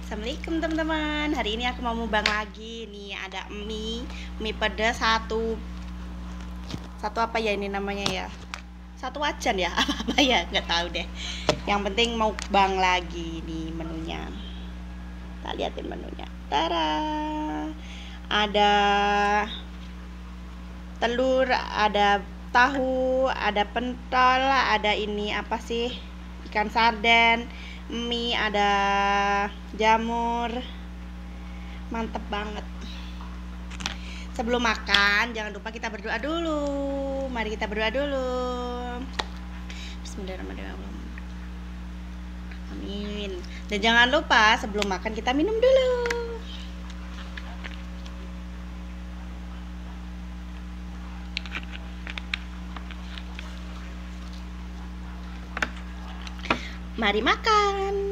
Assalamualaikum teman-teman. Hari ini aku mau mukbang lagi. Nih ada mie pedas satu apa ya ini namanya ya? Satu wajan ya? Apa ya? Nggak tahu deh. Yang penting mau mukbang lagi nih menunya. Kita liatin menunya. Tara. Ada telur, ada tahu, ada pentol, ada ini apa sih? Ikan sarden, mie, ada jamur. Mantep banget. Sebelum makan, jangan lupa kita berdoa dulu. Mari kita berdoa dulu. Bismillahirrahmanirrahim. Amin. Dan jangan lupa sebelum makan kita minum dulu. Mari makan.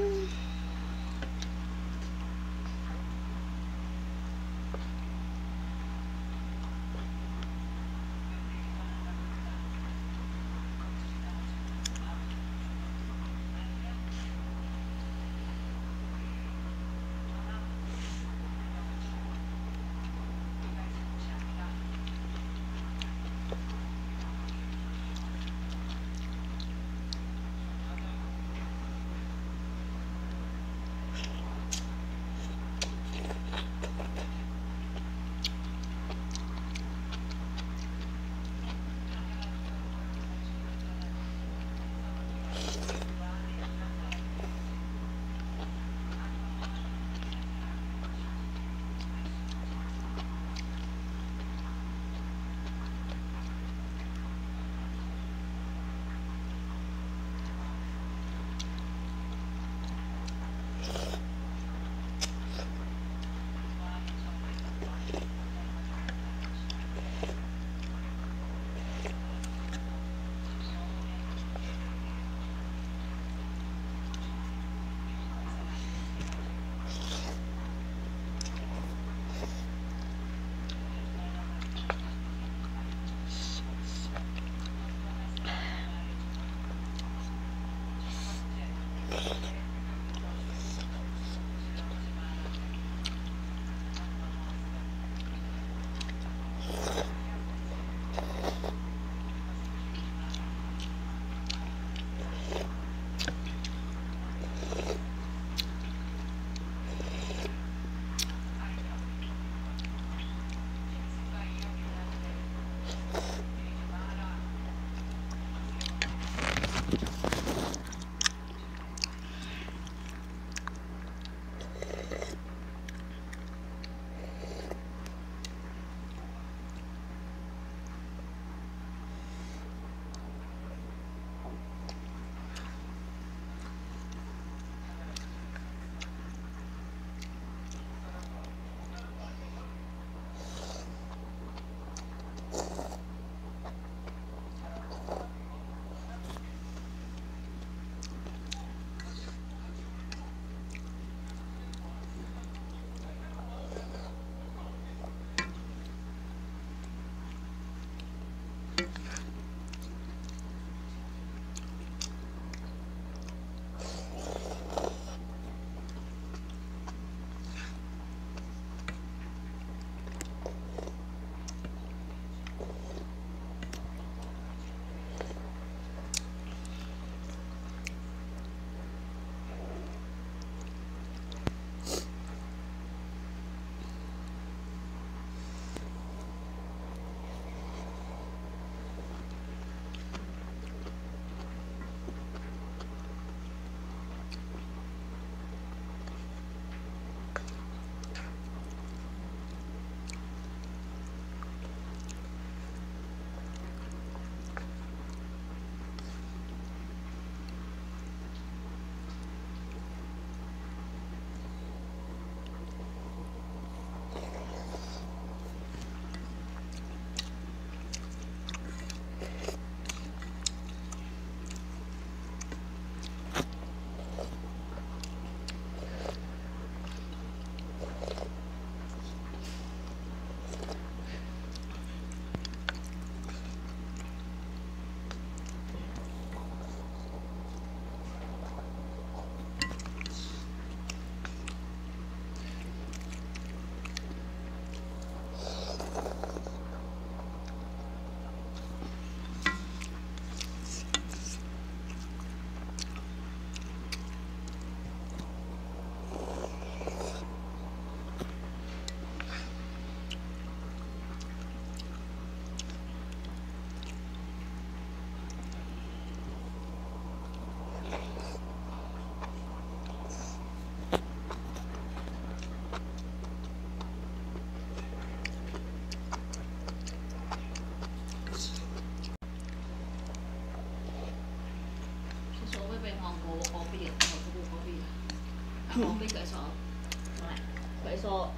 gak iso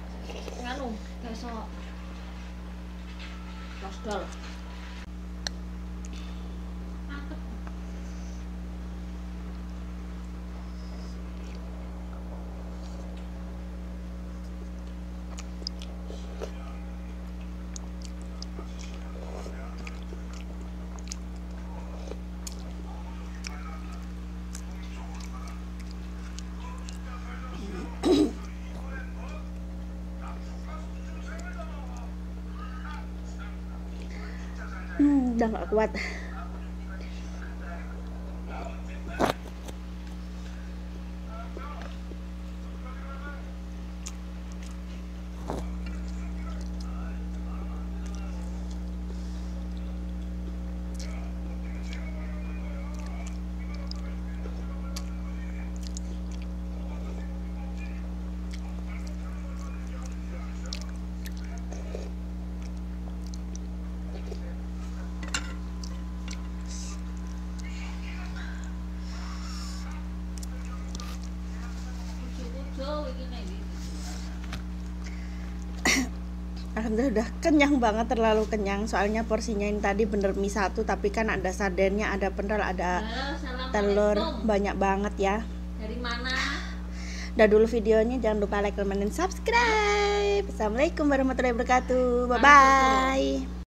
nganu, gak iso losdol. Udah gak kuat. Alhamdulillah udah kenyang banget, terlalu kenyang. Soalnya porsinya ini tadi bener mie satu, tapi kan ada sardennya, ada pentol, ada telur, banyak banget ya. Dari mana? Udah dulu videonya, jangan lupa like, comment, dan subscribe. Assalamualaikum warahmatullahi wabarakatuh. Bye bye.